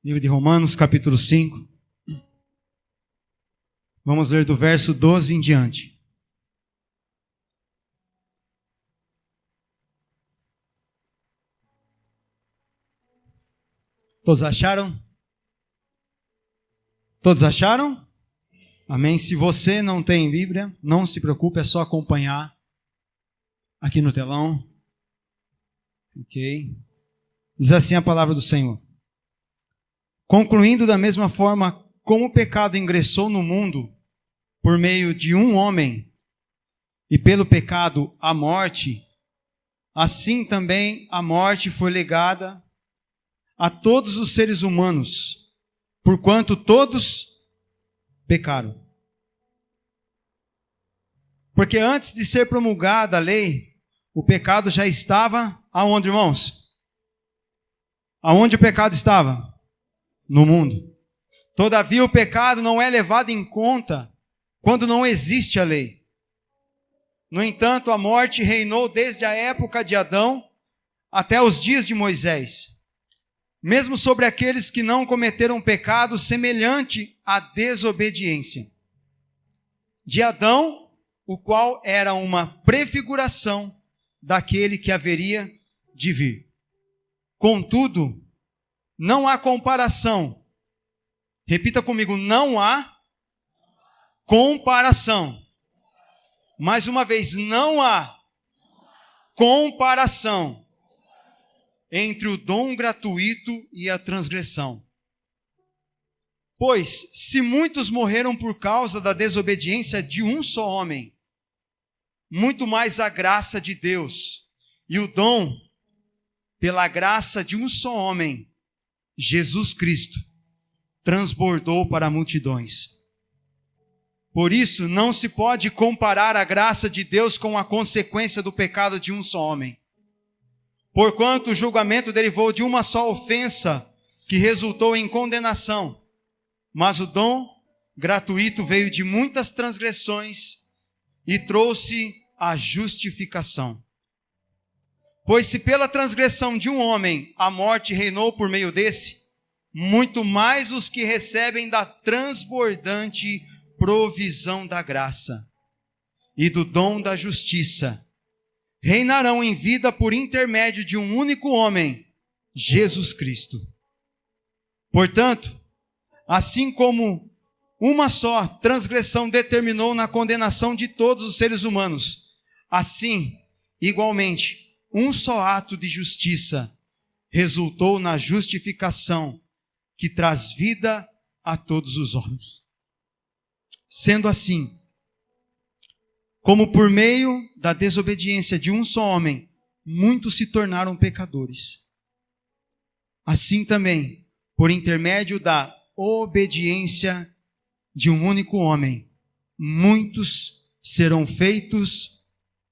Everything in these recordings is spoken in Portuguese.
Livro de Romanos, capítulo 5. Vamos ler do verso 12 em diante. Todos acharam? Todos acharam? Amém? Se você não tem Bíblia, não se preocupe, é só acompanhar aqui no telão. Ok? Diz assim a palavra do Senhor. Concluindo da mesma forma como o pecado ingressou no mundo por meio de um homem e pelo pecado a morte, assim também a morte foi legada a todos os seres humanos, porquanto todos pecaram. Porque antes de ser promulgada a lei, o pecado já estava aonde, irmãos? Aonde o pecado estava? No mundo. Todavia o pecado não é levado em conta quando não existe a lei. No entanto, a morte reinou desde a época de Adão até os dias de Moisés, mesmo sobre aqueles que não cometeram pecado semelhante à desobediência de Adão, o qual era uma prefiguração daquele que haveria de vir. Contudo, não há comparação. Repita comigo, não há comparação. Mais uma vez, não há comparação entre o dom gratuito e a transgressão. Pois, se muitos morreram por causa da desobediência de um só homem, muito mais a graça de Deus e o dom pela graça de um só homem, Jesus Cristo, transbordou para multidões. Por isso, não se pode comparar a graça de Deus com a consequência do pecado de um só homem. Porquanto o julgamento derivou de uma só ofensa, que resultou em condenação, mas o dom gratuito veio de muitas transgressões e trouxe a justificação. Pois se pela transgressão de um homem a morte reinou por meio desse, muito mais os que recebem da transbordante provisão da graça e do dom da justiça reinarão em vida por intermédio de um único homem, Jesus Cristo. Portanto, assim como uma só transgressão determinou na condenação de todos os seres humanos, assim, igualmente, um só ato de justiça resultou na justificação que traz vida a todos os homens. Sendo assim, como por meio da desobediência de um só homem, muitos se tornaram pecadores, assim também, por intermédio da obediência de um único homem, muitos serão feitos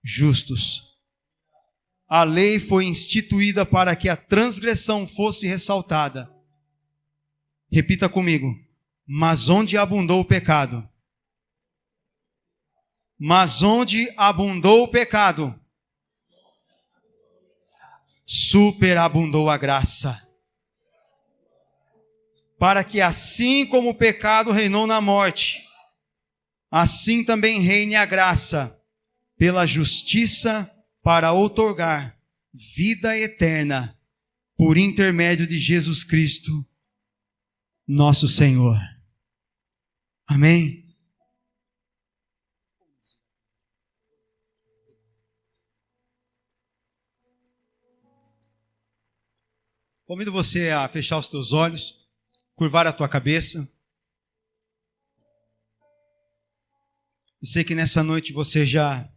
justos. A lei foi instituída para que a transgressão fosse ressaltada. Repita comigo. Mas onde abundou o pecado? Mas onde abundou o pecado? Superabundou a graça. Para que assim como o pecado reinou na morte, assim também reine a graça pela justiça para outorgar vida eterna por intermédio de Jesus Cristo, nosso Senhor. Amém? Convido você a fechar os teus olhos, curvar a tua cabeça. Eu sei que nessa noite você já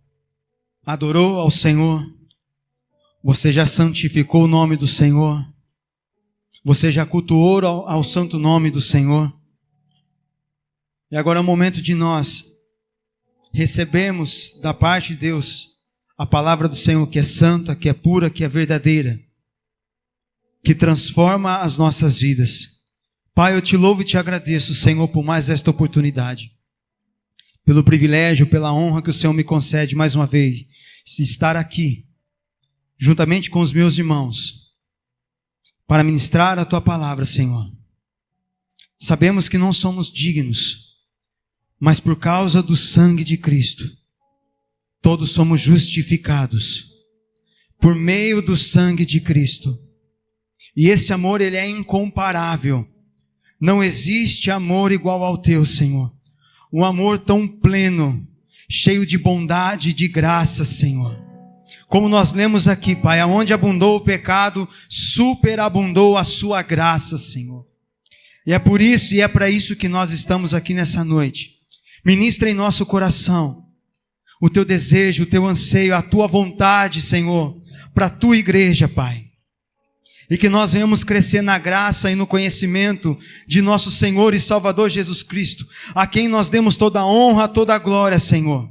adorou ao Senhor, você já santificou o nome do Senhor, você já cultuou ao santo nome do Senhor. E agora é o momento de nós recebermos da parte de Deus a palavra do Senhor, que é santa, que é pura, que é verdadeira, que transforma as nossas vidas. Pai, eu te louvo e te agradeço, Senhor, por mais esta oportunidade, pelo privilégio, pela honra que o Senhor me concede mais uma vez, de estar aqui, juntamente com os meus irmãos, para ministrar a tua palavra, Senhor. Sabemos que não somos dignos, mas por causa do sangue de Cristo, todos somos justificados por meio do sangue de Cristo. E esse amor, ele é incomparável. Não existe amor igual ao teu, Senhor. Um amor tão pleno, cheio de bondade e de graça, Senhor. Como nós lemos aqui, Pai, aonde abundou o pecado, superabundou a sua graça, Senhor. E é por isso e é para isso que nós estamos aqui nessa noite. Ministra em nosso coração o teu desejo, o teu anseio, a tua vontade, Senhor, para a tua igreja, Pai. E que nós venhamos crescer na graça e no conhecimento de nosso Senhor e Salvador Jesus Cristo, a quem nós demos toda a honra, toda a glória, Senhor.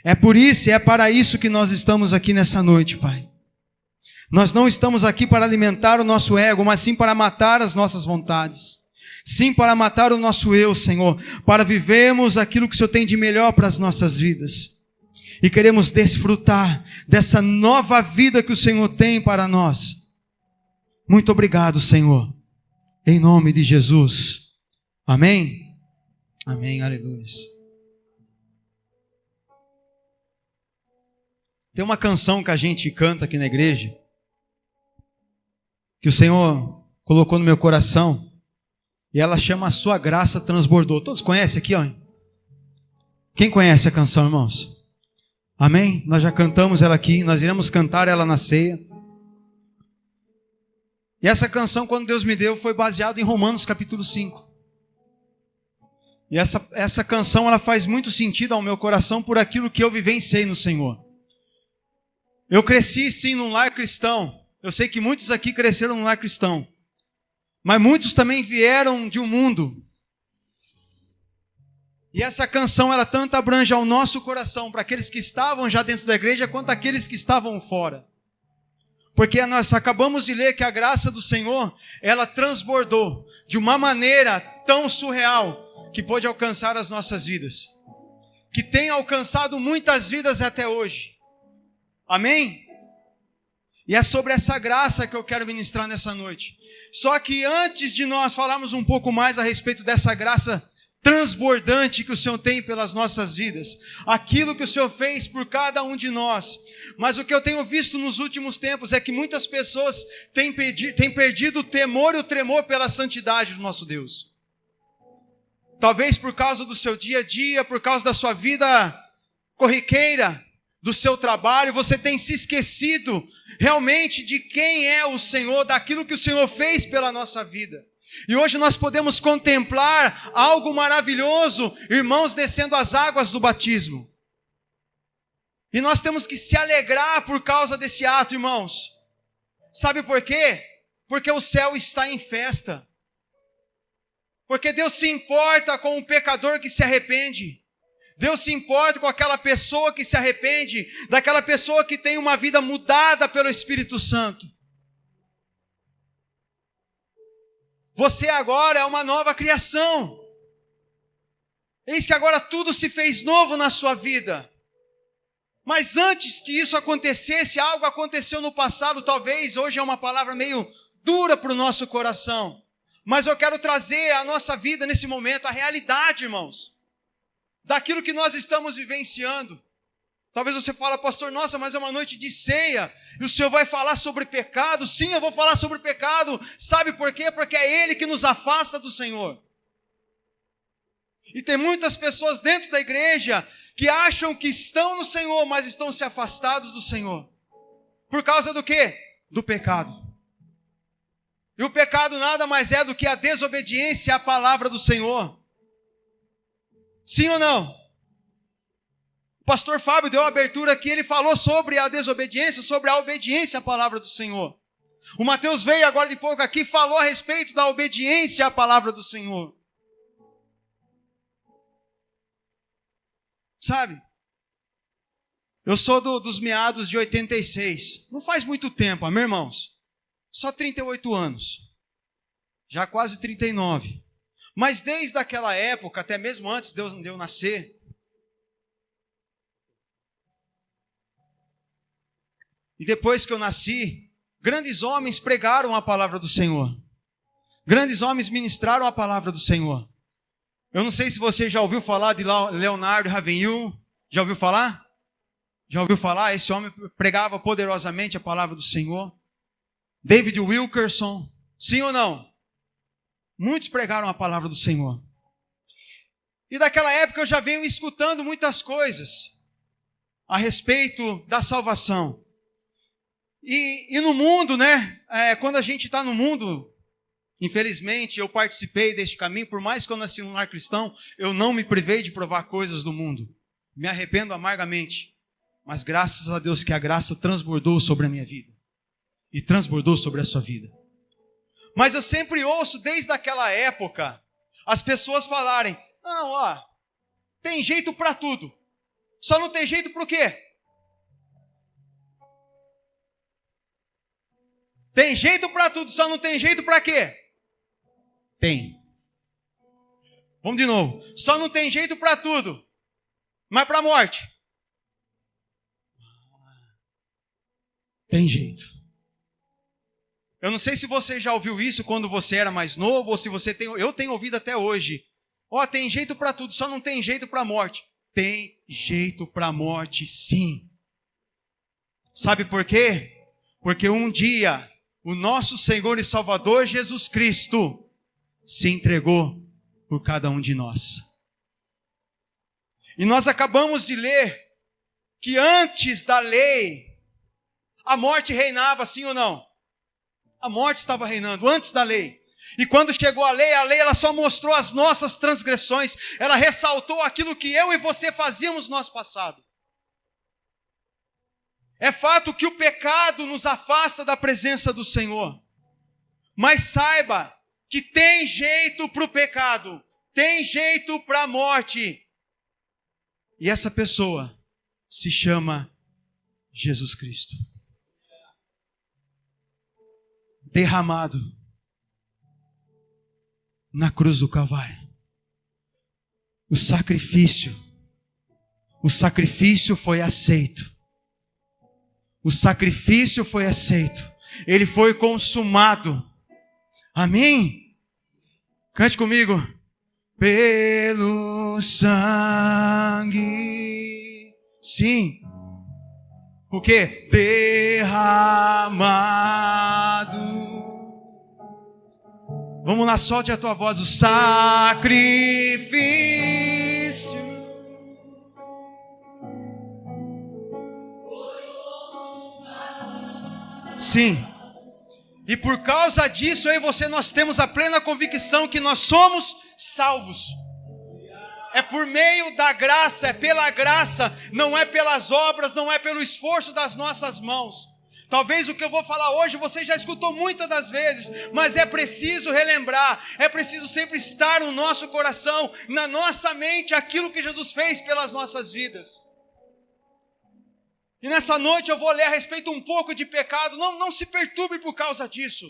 É por isso e é para isso que nós estamos aqui nessa noite, Pai. Nós não estamos aqui para alimentar o nosso ego, mas sim para matar as nossas vontades. Sim, para matar o nosso eu, Senhor, para vivermos aquilo que o Senhor tem de melhor para as nossas vidas. E queremos desfrutar dessa nova vida que o Senhor tem para nós. Muito obrigado, Senhor. Em nome de Jesus. Amém? Amém, aleluia. Tem uma canção que a gente canta aqui na igreja, que o Senhor colocou no meu coração, e ela chama A Sua Graça Transbordou. Todos conhecem aqui, ó? Quem conhece a canção, irmãos? Amém? Nós já cantamos ela aqui, nós iremos cantar ela na ceia. E essa canção, quando Deus me deu, foi baseada em Romanos capítulo 5. E essa canção, ela faz muito sentido ao meu coração por aquilo que eu vivenciei no Senhor. Eu cresci sim num lar cristão. Eu sei que muitos aqui cresceram num lar cristão. Mas muitos também vieram de um mundo. E essa canção, ela tanto abrange ao nosso coração, para aqueles que estavam já dentro da igreja, quanto aqueles que estavam fora. Porque nós acabamos de ler que a graça do Senhor, ela transbordou de uma maneira tão surreal, que pôde alcançar as nossas vidas. Que tem alcançado muitas vidas até hoje. Amém? E é sobre essa graça que eu quero ministrar nessa noite. Só que antes de nós falarmos um pouco mais a respeito dessa graça transbordante que o Senhor tem pelas nossas vidas, aquilo que o Senhor fez por cada um de nós, mas o que eu tenho visto nos últimos tempos é que muitas pessoas têm perdido o temor e o tremor pela santidade do nosso Deus. Talvez por causa do seu dia a dia, por causa da sua vida corriqueira, do seu trabalho, você tem se esquecido realmente de quem é o Senhor, daquilo que o Senhor fez pela nossa vida. E hoje nós podemos contemplar algo maravilhoso, irmãos descendo as águas do batismo. E nós temos que se alegrar por causa desse ato, irmãos. Sabe por quê? Porque o céu está em festa. Porque Deus se importa com o pecador que se arrepende. Deus se importa com aquela pessoa que se arrepende, daquela pessoa que tem uma vida mudada pelo Espírito Santo. Você agora é uma nova criação. Eis que agora tudo se fez novo na sua vida. Mas antes que isso acontecesse, algo aconteceu no passado, talvez hoje é uma palavra meio dura para o nosso coração. Mas eu quero trazer à nossa vida nesse momento a realidade, irmãos, daquilo que nós estamos vivenciando. Talvez você fale, pastor, nossa, mas é uma noite de ceia, e o Senhor vai falar sobre pecado. Sim, eu vou falar sobre pecado. Sabe por quê? Porque é Ele que nos afasta do Senhor. E tem muitas pessoas dentro da igreja que acham que estão no Senhor, mas estão se afastados do Senhor. Por causa do quê? Do pecado. E o pecado nada mais é do que a desobediência à palavra do Senhor. Sim ou não? O pastor Fábio deu a abertura aqui, ele falou sobre a desobediência, sobre a obediência à palavra do Senhor. O Mateus veio agora de pouco aqui e falou a respeito da obediência à palavra do Senhor. Sabe? Eu sou dos meados de 86. Não faz muito tempo, amém, irmãos? Só 38 anos. Já quase 39. Mas desde aquela época, até mesmo antes de eu nascer, e depois que eu nasci, grandes homens pregaram a palavra do Senhor. Grandes homens ministraram a palavra do Senhor. Eu não sei se você já ouviu falar de Leonardo Ravenhill. Já ouviu falar? Já ouviu falar? Esse homem pregava poderosamente a palavra do Senhor. David Wilkerson. Sim ou não? Muitos pregaram a palavra do Senhor. E daquela época eu já venho escutando muitas coisas a respeito da salvação. E no mundo, né? Quando a gente está no mundo, infelizmente eu participei deste caminho, por mais que eu nasci num lar cristão, eu não me privei de provar coisas do mundo. Me arrependo amargamente. Mas graças a Deus que a graça transbordou sobre a minha vida. E transbordou sobre a sua vida. Mas eu sempre ouço desde aquela época as pessoas falarem: não, ó, tem jeito para tudo. Só não tem jeito para o quê? Tem jeito para tudo, só não tem jeito para quê? Tem. Vamos de novo. Só não tem jeito para tudo, mas para a morte tem jeito. Eu não sei se você já ouviu isso quando você era mais novo, ou se você tem. Eu tenho ouvido até hoje. Ó, tem jeito para tudo, só não tem jeito para a morte. Tem jeito para a morte, sim. Sabe por quê? Porque um dia o nosso Senhor e Salvador Jesus Cristo se entregou por cada um de nós. E nós acabamos de ler que antes da lei, a morte reinava, sim ou não? A morte estava reinando antes da lei. E quando chegou a lei ela só mostrou as nossas transgressões. Ela ressaltou aquilo que eu e você fazíamos no nosso passado. É fato que o pecado nos afasta da presença do Senhor. Mas saiba que tem jeito para o pecado. Tem jeito para a morte. E essa pessoa se chama Jesus Cristo. Derramado na cruz do Calvário. O sacrifício foi aceito. O sacrifício foi aceito. Ele foi consumado. Amém? Cante comigo. Pelo sangue. Sim. O quê? Derramado. Vamos lá, solte a tua voz. O sacrifício. Sim. E por causa disso, eu e você, nós temos a plena convicção que nós somos salvos. É por meio da graça, é pela graça, não é pelas obras, não é pelo esforço das nossas mãos. Talvez o que eu vou falar hoje você já escutou muitas das vezes, mas é preciso relembrar, é preciso sempre estar no nosso coração, na nossa mente, aquilo que Jesus fez pelas nossas vidas. E nessa noite eu vou ler a respeito um pouco de pecado. Não se perturbe por causa disso.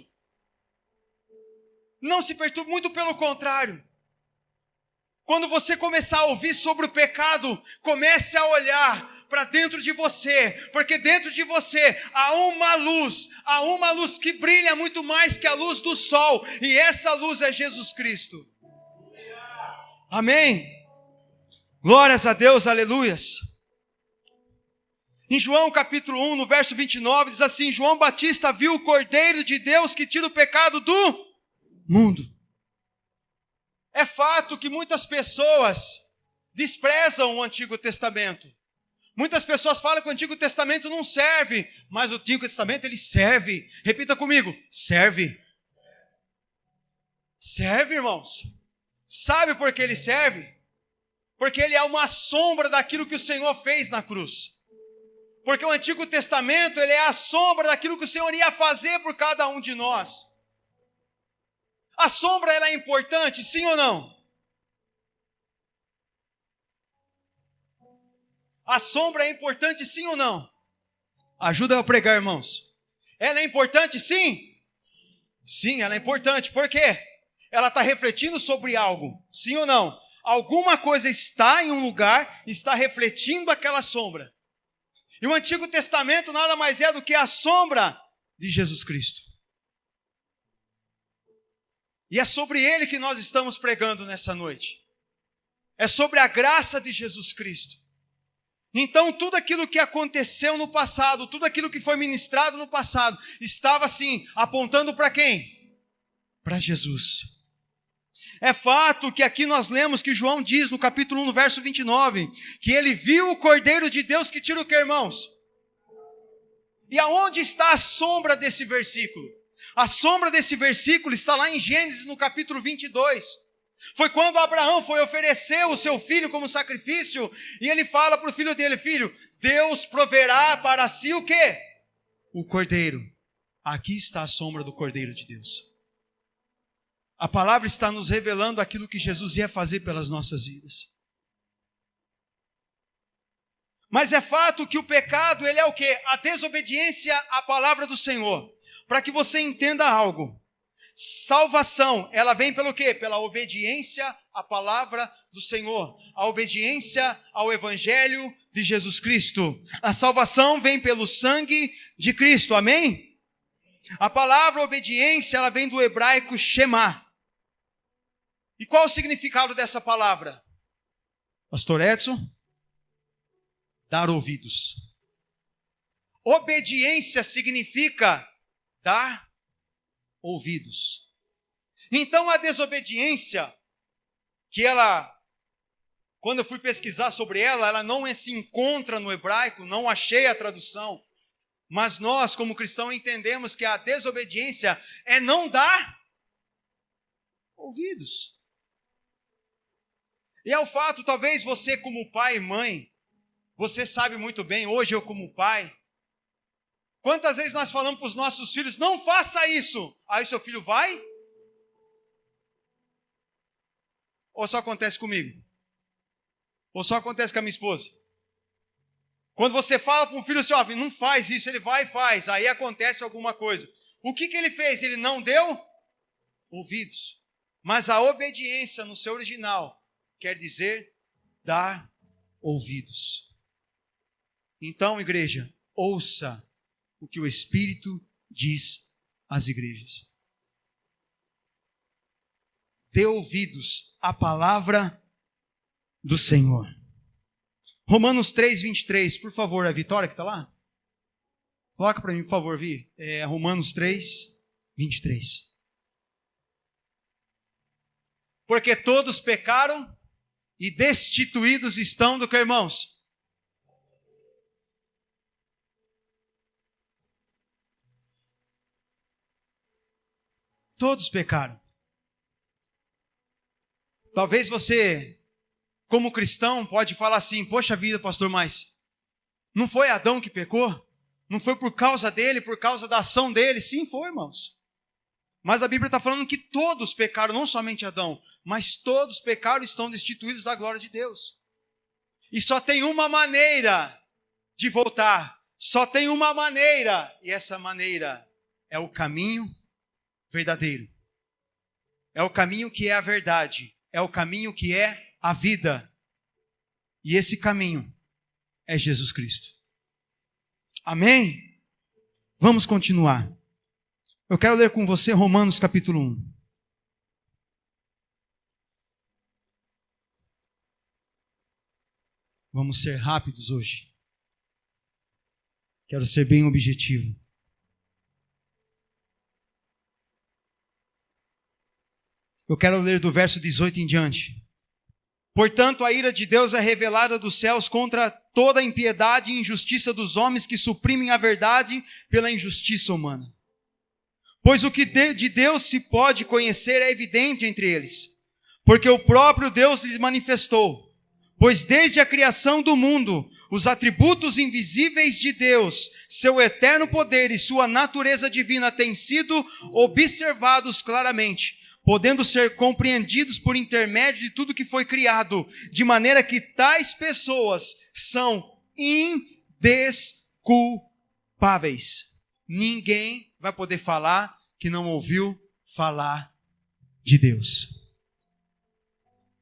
Não se perturbe, muito pelo contrário. Quando você começar a ouvir sobre o pecado, comece a olhar para dentro de você, porque dentro de você há uma luz que brilha muito mais que a luz do sol, e essa luz é Jesus Cristo. Amém? Glórias a Deus, aleluias. Em João capítulo 1, no verso 29, diz assim: João Batista viu o Cordeiro de Deus que tira o pecado do mundo. É fato que muitas pessoas desprezam o Antigo Testamento. Muitas pessoas falam que o Antigo Testamento não serve, mas o Antigo Testamento ele serve. Repita comigo: serve. Serve, irmãos. Sabe por que ele serve? Porque ele é uma sombra daquilo que o Senhor fez na cruz. Porque o Antigo Testamento ele é a sombra daquilo que o Senhor ia fazer por cada um de nós. A sombra ela é importante, sim ou não? A sombra é importante, sim ou não? Ajuda eu a pregar, irmãos. Ela é importante, sim? Sim, ela é importante. Por quê? Ela está refletindo sobre algo, sim ou não? Alguma coisa está em um lugar, está refletindo aquela sombra. E o Antigo Testamento nada mais é do que a sombra de Jesus Cristo. E é sobre ele que nós estamos pregando nessa noite. É sobre a graça de Jesus Cristo. Então, tudo aquilo que aconteceu no passado, tudo aquilo que foi ministrado no passado, estava assim, apontando para quem? Para Jesus. É fato que aqui nós lemos que João diz no capítulo 1, no verso 29, que ele viu o Cordeiro de Deus que tira o quê, irmãos? E aonde está a sombra desse versículo? A sombra desse versículo está lá em Gênesis, no capítulo 22. Foi quando Abraão foi oferecer o seu filho como sacrifício, e ele fala para o filho dele: filho, Deus proverá para si o quê? O Cordeiro. Aqui está a sombra do Cordeiro de Deus. A palavra está nos revelando aquilo que Jesus ia fazer pelas nossas vidas. Mas é fato que o pecado, ele é o quê? A desobediência à palavra do Senhor. Para que você entenda algo. Salvação, ela vem pelo quê? Pela obediência à palavra do Senhor. A obediência ao Evangelho de Jesus Cristo. A salvação vem pelo sangue de Cristo, amém? A palavra obediência, ela vem do hebraico shema. E qual o significado dessa palavra? Pastor Edson? Dar ouvidos. Obediência significa dar ouvidos. Então a desobediência, que ela, quando eu fui pesquisar sobre ela, ela não se encontra no hebraico, não achei a tradução. Mas nós, como cristãos, entendemos que a desobediência é não dar ouvidos. E é o fato, talvez você como pai e mãe, você sabe muito bem, hoje eu como pai, quantas vezes nós falamos para os nossos filhos: não faça isso. Aí seu filho vai? Ou só acontece comigo? Ou só acontece com a minha esposa? Quando você fala para um filho assim: ó, não faz isso, ele vai e faz. Aí acontece alguma coisa. O que ele fez? Ele não deu ouvidos. Mas a obediência no seu original quer dizer dar ouvidos. Então, igreja, ouça o que o Espírito diz às igrejas. Dê ouvidos à palavra do Senhor. Romanos 3, 23, por favor, a Vitória que está lá? Coloca para mim, por favor, Vi. Romanos 3, 23. Porque todos pecaram e destituídos estão do que, irmãos? Todos pecaram. Talvez você, como cristão, pode falar assim: poxa vida, pastor, mas não foi Adão que pecou? Não foi por causa dele, por causa da ação dele? Sim, foi, irmãos. Mas a Bíblia está falando que todos pecaram, não somente Adão, mas todos pecaram e estão destituídos da glória de Deus. E só tem uma maneira de voltar. Só tem uma maneira. E essa maneira é o caminho verdadeiro. É o caminho que é a verdade. É o caminho que é a vida. E esse caminho é Jesus Cristo. Amém? Vamos continuar. Eu quero ler com você Romanos capítulo 1. Vamos ser rápidos hoje. Quero ser bem objetivo. Eu quero ler do verso 18 em diante. Portanto, a ira de Deus é revelada dos céus contra toda a impiedade e injustiça dos homens que suprimem a verdade pela injustiça humana. Pois o que de Deus se pode conhecer é evidente entre eles, porque o próprio Deus lhes manifestou. Pois desde a criação do mundo, os atributos invisíveis de Deus, seu eterno poder e sua natureza divina têm sido observados claramente, podendo ser compreendidos por intermédio de tudo que foi criado, de maneira que tais pessoas são indesculpáveis. Ninguém vai poder falar que não ouviu falar de Deus.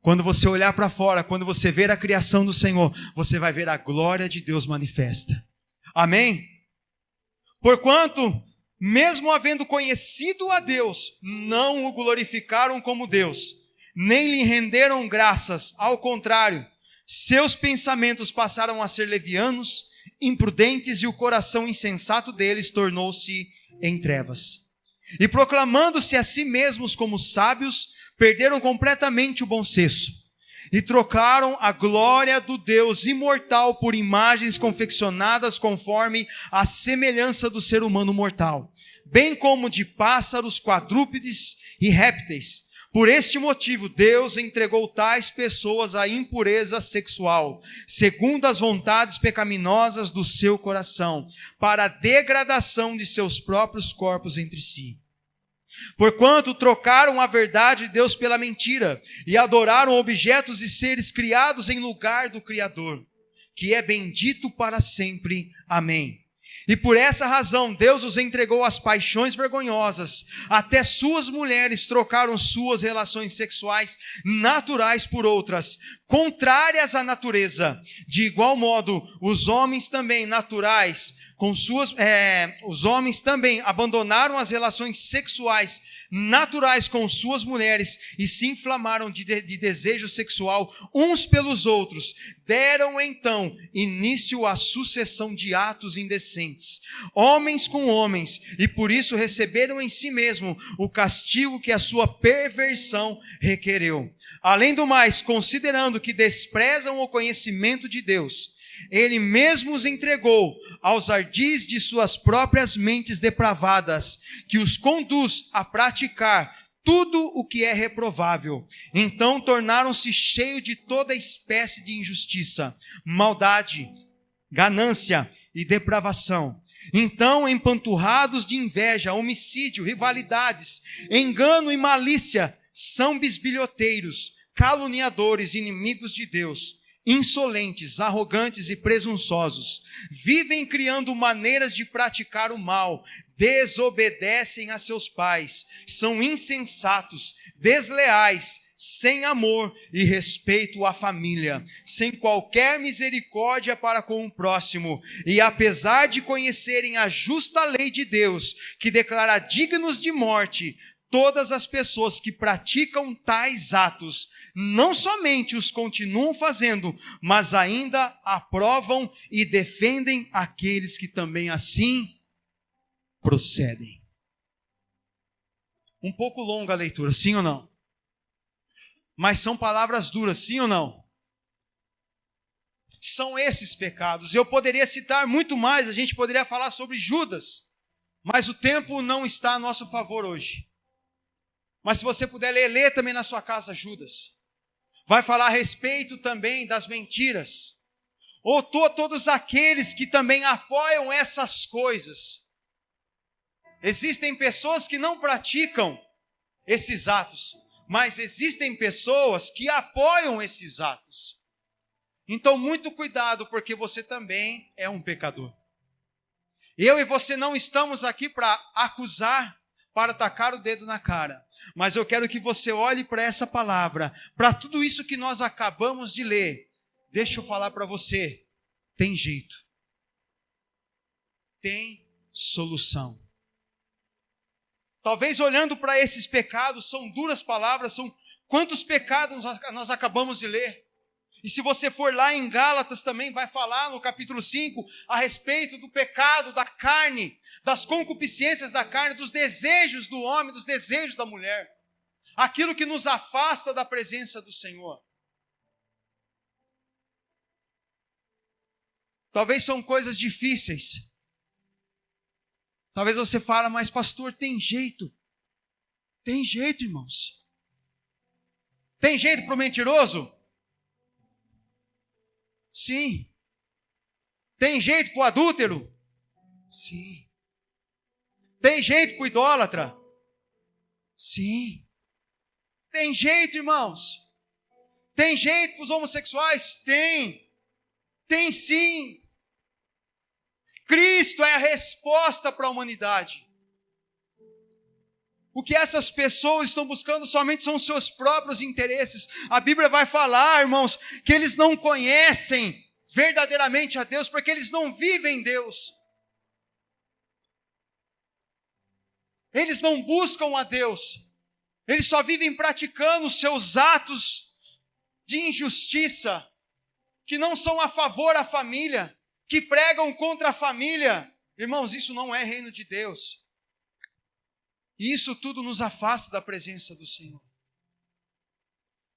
Quando você olhar para fora, quando você ver a criação do Senhor, você vai ver a glória de Deus manifesta. Amém? Porquanto mesmo havendo conhecido a Deus, não o glorificaram como Deus, nem lhe renderam graças. Ao contrário, seus pensamentos passaram a ser levianos, imprudentes, e o coração insensato deles tornou-se em trevas. E proclamando-se a si mesmos como sábios, perderam completamente o bom senso, e trocaram a glória do Deus imortal por imagens confeccionadas conforme a semelhança do ser humano mortal, bem como de pássaros, quadrúpedes e répteis. Por este motivo, Deus entregou tais pessoas à impureza sexual, segundo as vontades pecaminosas do seu coração, para a degradação de seus próprios corpos entre si. Porquanto trocaram a verdade de Deus pela mentira, e adoraram objetos e seres criados em lugar do Criador, que é bendito para sempre. Amém. E por essa razão Deus os entregou às paixões vergonhosas. Até suas mulheres trocaram suas relações sexuais naturais por outras, contrárias à natureza. De igual modo, os homens também abandonaram as relações sexuais naturais com suas mulheres e se inflamaram de desejo sexual uns pelos outros. Deram então início à sucessão de atos indecentes, homens com homens, e por isso receberam em si mesmo o castigo que a sua perversão requereu. Além do mais, considerando que desprezam o conhecimento de Deus, Ele mesmo os entregou aos ardis de suas próprias mentes depravadas, que os conduz a praticar tudo o que é reprovável. Então tornaram-se cheios de toda espécie de injustiça, maldade, ganância e depravação. Então, empanturrados de inveja, homicídio, rivalidades, engano e malícia, são bisbilhoteiros, caluniadores, inimigos de Deus, insolentes, arrogantes e presunçosos, vivem criando maneiras de praticar o mal, desobedecem a seus pais, são insensatos, desleais, sem amor e respeito à família, sem qualquer misericórdia para com o próximo, e apesar de conhecerem a justa lei de Deus, que declara dignos de morte todas as pessoas que praticam tais atos, não somente os continuam fazendo, mas ainda aprovam e defendem aqueles que também assim procedem. Um pouco longa a leitura, sim ou não? Mas são palavras duras, sim ou não? São esses pecados. Eu poderia citar muito mais, a gente poderia falar sobre Judas, mas o tempo não está a nosso favor hoje. Mas se você puder ler, lê também na sua casa Judas. Vai falar a respeito também das mentiras. Ou todos aqueles que também apoiam essas coisas. Existem pessoas que não praticam esses atos, mas existem pessoas que apoiam esses atos. Então, muito cuidado, porque você também é um pecador. Eu e você não estamos aqui para acusar, para tacar o dedo na cara. Mas eu quero que você olhe para essa palavra, para tudo isso que nós acabamos de ler. Deixa eu falar para você, tem jeito. Tem solução. Talvez olhando para esses pecados, são duras palavras, são quantos pecados nós acabamos de ler. E se você for lá em Gálatas também vai falar no capítulo 5 a respeito do pecado da carne, das concupiscências da carne, dos desejos do homem, dos desejos da mulher. Aquilo que nos afasta da presença do Senhor. Talvez são coisas difíceis. Talvez você fale, mas pastor, tem jeito. Tem jeito, irmãos. Tem jeito para o mentiroso? Sim. Tem jeito para o adúltero? Sim. Tem jeito para o idólatra? Sim. Tem jeito, irmãos. Tem jeito para os homossexuais? Tem. Tem sim. Cristo é a resposta para a humanidade. O que essas pessoas estão buscando somente são os seus próprios interesses. A Bíblia vai falar, irmãos, que eles não conhecem verdadeiramente a Deus, porque eles não vivem Deus. Eles não buscam a Deus. Eles só vivem praticando os seus atos de injustiça, que não são a favor da família, que pregam contra a família. Irmãos, isso não é reino de Deus. E isso tudo nos afasta da presença do Senhor.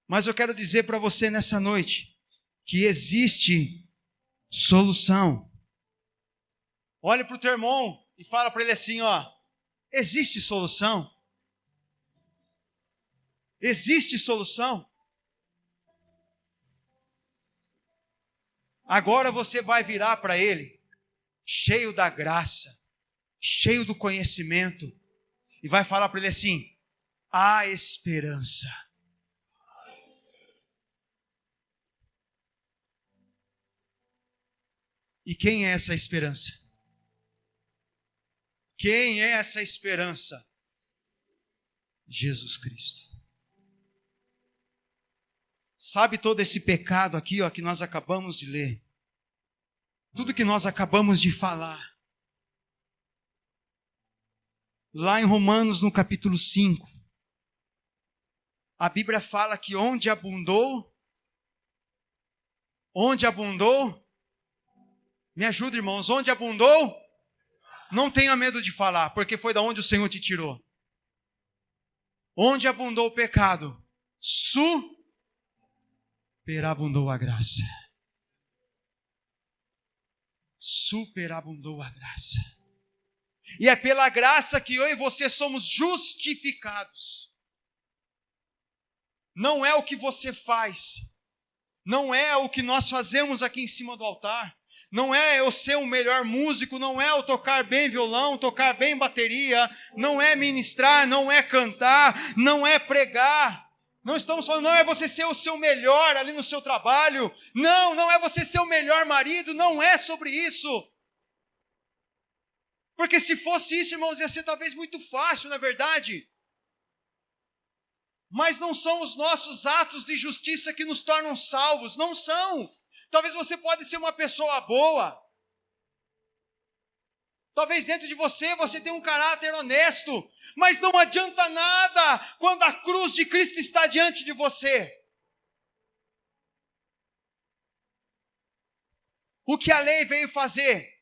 Mas eu quero dizer para você nessa noite, que existe solução. Olhe para o teu irmão e fala para ele assim, ó, existe solução? Existe solução? Agora você vai virar para ele, cheio da graça, cheio do conhecimento, e vai falar para ele assim, há esperança. E quem é essa esperança? Quem é essa esperança? Jesus Cristo. Sabe todo esse pecado aqui, ó, que nós acabamos de ler? Tudo que nós acabamos de falar. Lá em Romanos, no capítulo 5, a Bíblia fala que onde abundou, me ajuda, irmãos, onde abundou, não tenha medo de falar, porque foi da onde o Senhor te tirou. Onde abundou o pecado, superabundou a graça. Superabundou a graça. E é pela graça que eu e você somos justificados. Não é o que você faz. Não é o que nós fazemos aqui em cima do altar. Não é eu ser o melhor músico. Não é eu tocar bem violão, tocar bem bateria. Não é ministrar, não é cantar, não é pregar. Não estamos falando, não é você ser o seu melhor ali no seu trabalho. Não, não é você ser o melhor marido. Não é sobre isso. Porque se fosse isso, irmãos, ia ser talvez muito fácil, não é verdade? Mas não são os nossos atos de justiça que nos tornam salvos. Não são. Talvez você pode ser uma pessoa boa. Talvez dentro de você tenha um caráter honesto. Mas não adianta nada quando a cruz de Cristo está diante de você. O que a lei veio fazer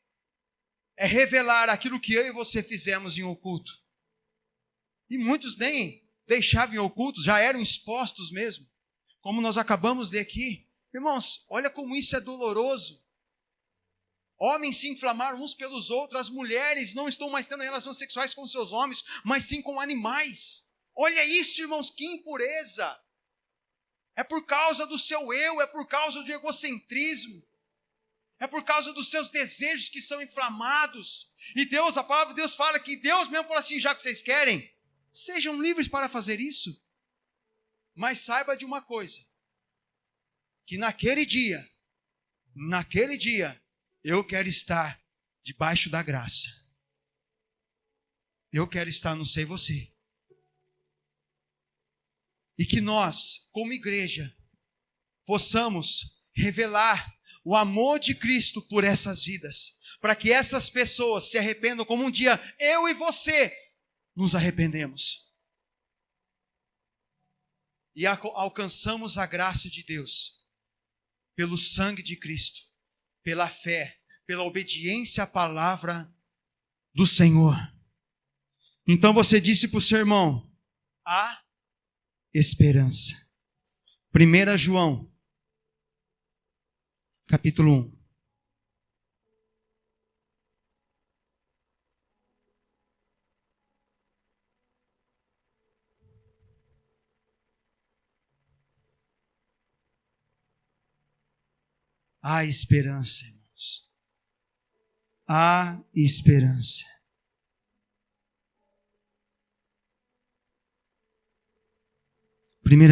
é revelar aquilo que eu e você fizemos em oculto. E muitos nem deixavam em oculto, já eram expostos mesmo. Como nós acabamos de ler aqui. Irmãos, olha como isso é doloroso. Homens se inflamaram uns pelos outros, as mulheres não estão mais tendo relações sexuais com seus homens, mas sim com animais. Olha isso, irmãos, que impureza. É por causa do seu eu, é por causa do egocentrismo. É por causa dos seus desejos que são inflamados. E Deus, a palavra de Deus fala que Deus mesmo fala assim, já que vocês querem, sejam livres para fazer isso. Mas saiba de uma coisa, que naquele dia, eu quero estar debaixo da graça. Eu quero estar, não sei você. E que nós, como igreja, possamos revelar o amor de Cristo por essas vidas, para que essas pessoas se arrependam como um dia eu e você nos arrependemos. E alcançamos a graça de Deus, pelo sangue de Cristo, pela fé, pela obediência à palavra do Senhor. Então você disse para o seu irmão, há esperança. 1 João, capítulo 1. Há esperança, irmãos. Há esperança.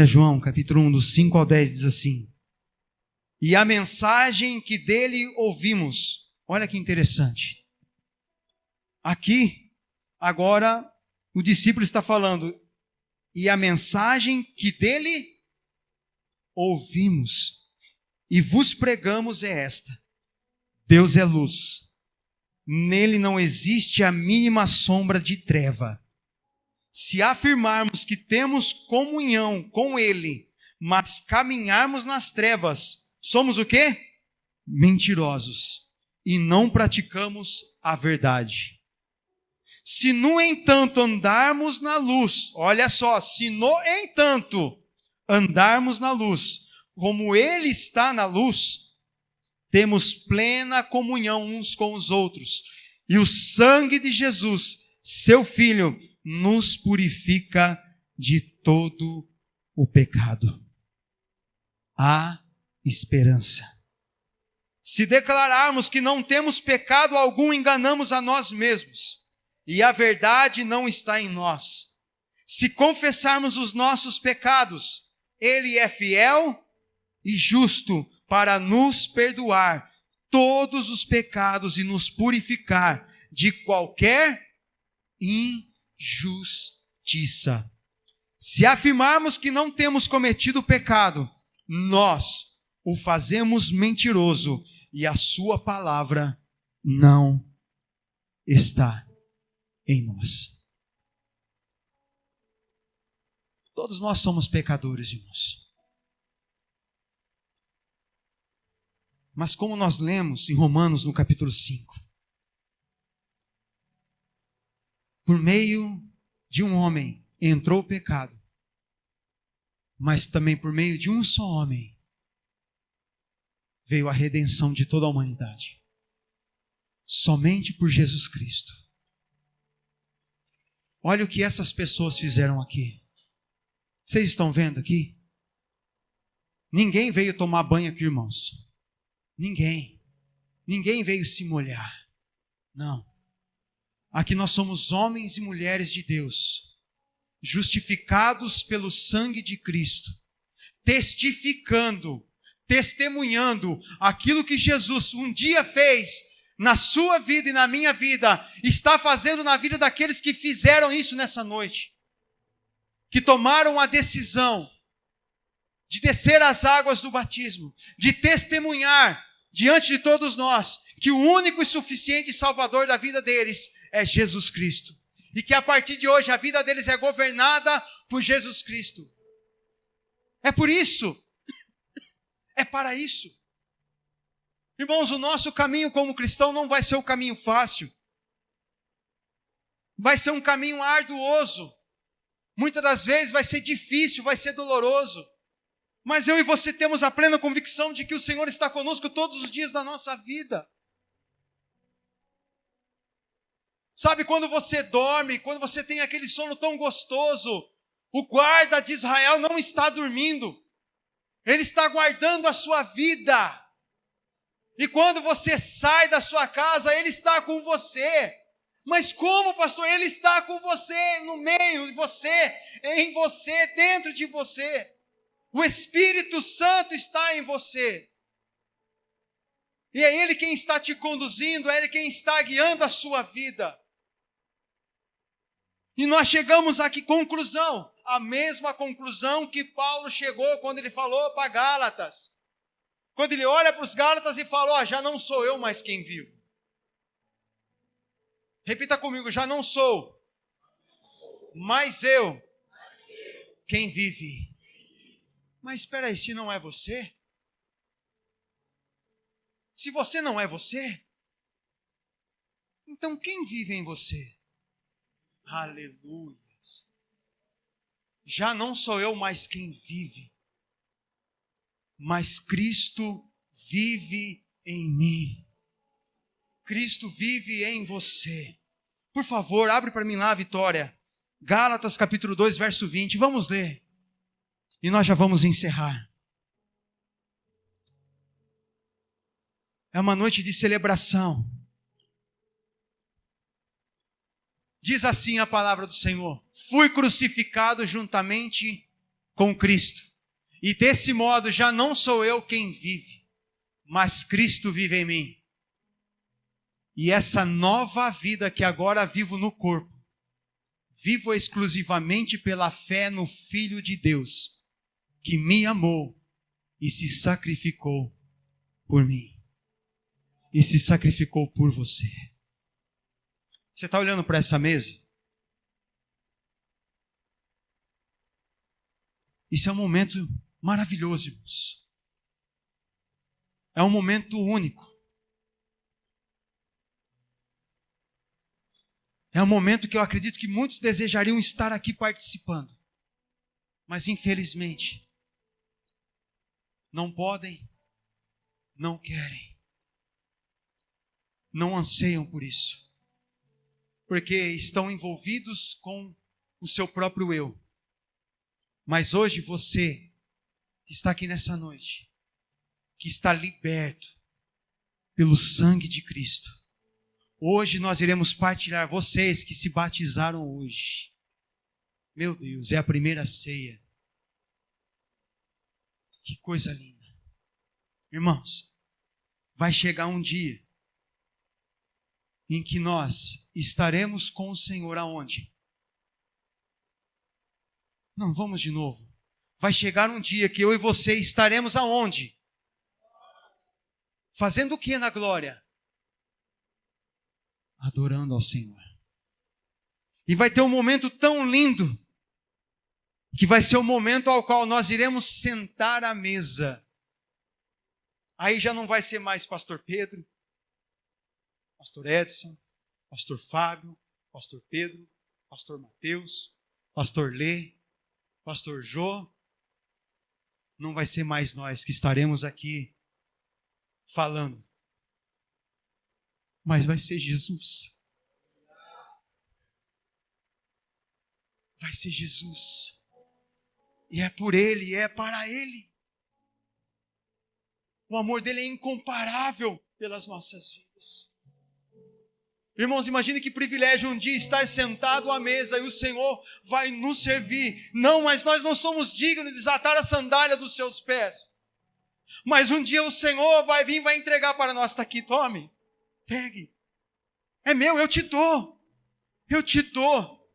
João, capítulo 1, dos 5 ao 10, diz assim: e a mensagem que dele ouvimos, olha que interessante. Aqui, agora, o discípulo está falando, e a mensagem que dele ouvimos e vos pregamos é esta: Deus é luz, nele não existe a mínima sombra de treva. Se afirmarmos que temos comunhão com Ele, mas caminharmos nas trevas, somos o quê? Mentirosos, e não praticamos a verdade. Se, no entanto, andarmos na luz, olha só, se, no entanto, andarmos na luz, como Ele está na luz, temos plena comunhão uns com os outros, e o sangue de Jesus, seu Filho, nos purifica de todo o pecado. Há esperança. Se declararmos que não temos pecado algum, enganamos a nós mesmos, e a verdade não está em nós. Se confessarmos os nossos pecados, Ele é fiel e justo para nos perdoar todos os pecados e nos purificar de qualquer injustiça. Se afirmarmos que não temos cometido pecado, nós o fazemos mentiroso e a sua palavra não está em nós. Todos nós somos pecadores, irmãos. Mas como nós lemos em Romanos no capítulo 5, por meio de um homem entrou o pecado, mas também por meio de um só homem veio a redenção de toda a humanidade. Somente por Jesus Cristo. Olha o que essas pessoas fizeram aqui. Vocês estão vendo aqui? Ninguém veio tomar banho aqui, irmãos. Ninguém veio se molhar. Não. Aqui nós somos homens e mulheres de Deus, justificados pelo sangue de Cristo, testemunhando aquilo que Jesus um dia fez na sua vida e na minha vida, está fazendo na vida daqueles que fizeram isso nessa noite, que tomaram a decisão de descer as águas do batismo, de testemunhar diante de todos nós que o único e suficiente Salvador da vida deles é Jesus Cristo. E que a partir de hoje a vida deles é governada por Jesus Cristo. É por isso. É para isso. Irmãos, o nosso caminho como cristão não vai ser um caminho fácil. Vai ser um caminho arduoso. Muitas das vezes vai ser difícil, vai ser doloroso. Mas eu e você temos a plena convicção de que o Senhor está conosco todos os dias da nossa vida. Sabe quando você dorme, quando você tem aquele sono tão gostoso, o guarda de Israel não está dormindo. Ele está guardando a sua vida. E quando você sai da sua casa, Ele está com você. Mas como, pastor? Ele está com você, no meio de você, em você, dentro de você. O Espírito Santo está em você. E é Ele quem está te conduzindo, é Ele quem está guiando a sua vida. E nós chegamos a que conclusão? A mesma conclusão que Paulo chegou quando ele falou para Gálatas. Quando ele olha para os Gálatas e fala, já não sou eu mais quem vivo. Repita comigo, já não sou, mas eu quem vive. Mas espera aí, se não é você? Se você não é você, então quem vive em você? Aleluia. Já não sou eu mais quem vive, mas Cristo vive em mim. Cristo vive em você. Por favor, abre para mim lá, Vitória. Gálatas capítulo 2, verso 20. Vamos ler. E nós já vamos encerrar. É uma noite de celebração. Diz assim a palavra do Senhor: fui crucificado juntamente com Cristo, e desse modo já não sou eu quem vive, mas Cristo vive em mim. E essa nova vida que agora vivo no corpo, vivo exclusivamente pela fé no Filho de Deus, que me amou e se sacrificou por mim. E se sacrificou por você. Você está olhando para essa mesa? Isso é um momento maravilhoso, irmãos. É um momento único. É um momento que eu acredito que muitos desejariam estar aqui participando. Mas infelizmente, não podem, não querem, não anseiam por isso. Porque estão envolvidos com o seu próprio eu. Mas hoje você, que está aqui nessa noite, que está liberto pelo sangue de Cristo, hoje nós iremos partilhar, vocês que se batizaram hoje. Meu Deus, é a primeira ceia. Que coisa linda. Irmãos, vai chegar um dia em que nós estaremos com o Senhor aonde? Não, vamos de novo. Vai chegar um dia que eu e você estaremos aonde? Fazendo o que na glória? Adorando ao Senhor. E vai ter um momento tão lindo, que vai ser o momento ao qual nós iremos sentar à mesa. Aí já não vai ser mais pastor Pedro, pastor Edson, pastor Fábio, pastor Pedro, pastor Mateus, pastor Lê, pastor Jô. Não vai ser mais nós que estaremos aqui falando. Mas vai ser Jesus. Vai ser Jesus. E é por Ele, é para Ele. O amor dele é incomparável pelas nossas vidas. Irmãos, imagine que privilégio um dia estar sentado à mesa e o Senhor vai nos servir. Não, mas nós não somos dignos de desatar a sandália dos seus pés. Mas um dia o Senhor vai vir e vai entregar para nós. Está aqui, tome, pegue. É meu, eu te dou. Eu te dou.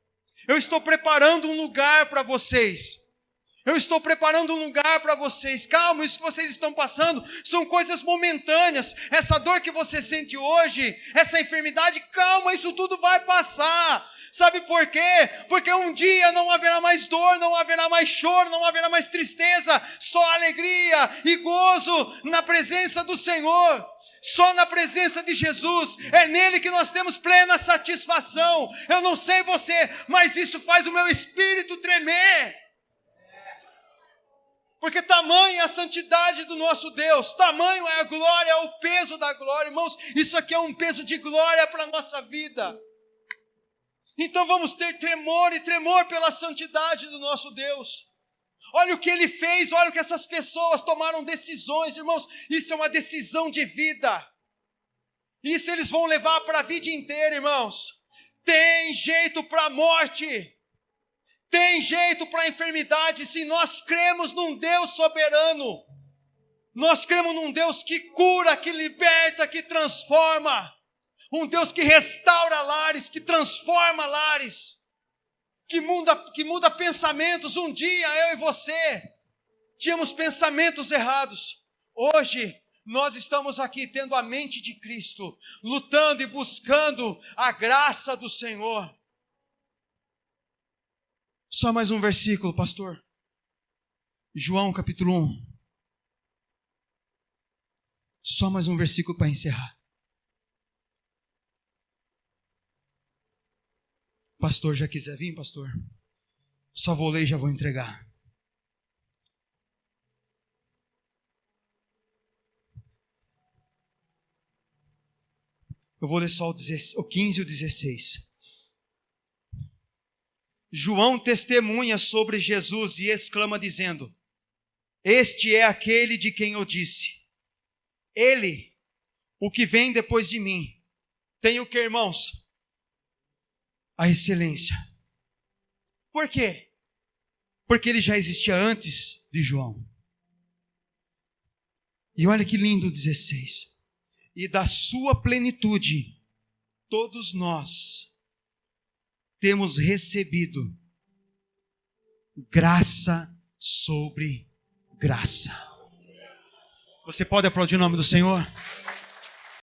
Eu estou preparando um lugar para vocês. Eu estou preparando um lugar para vocês. Calma, isso que vocês estão passando são coisas momentâneas. Essa dor que você sente hoje, essa enfermidade, calma, isso tudo vai passar. Sabe por quê? Porque um dia não haverá mais dor, não haverá mais choro, não haverá mais tristeza, só alegria e gozo na presença do Senhor. Só na presença de Jesus, é nele que nós temos plena satisfação. Eu não sei você, mas isso faz o meu espírito tremer. Porque tamanha é a santidade do nosso Deus, tamanho é a glória, é o peso da glória. Irmãos, isso aqui é um peso de glória para a nossa vida. Então vamos ter tremor e tremor pela santidade do nosso Deus. Olha o que Ele fez, olha o que essas pessoas tomaram decisões, irmãos. Isso é uma decisão de vida. Isso eles vão levar para a vida inteira, irmãos. Tem jeito para a morte. Tem jeito para a enfermidade, se nós cremos num Deus soberano. Nós cremos num Deus que cura, que liberta, que transforma. Um Deus que restaura lares, que transforma lares. Que muda pensamentos. Um dia eu e você tínhamos pensamentos errados. Hoje nós estamos aqui tendo a mente de Cristo, lutando e buscando a graça do Senhor. Só mais um versículo, pastor. João capítulo 1. Só mais um versículo para encerrar. Pastor, já quiser vir, pastor? Só vou ler e já vou entregar. Eu vou ler só o 15 e o 16. João testemunha sobre Jesus e exclama dizendo: este é aquele de quem eu disse, ele, o que vem depois de mim, tem o que, irmãos? A excelência. Por quê? Porque ele já existia antes de João. E olha que lindo o 16. E da sua plenitude, todos nós temos recebido graça sobre graça. Você pode aplaudir o nome do Senhor?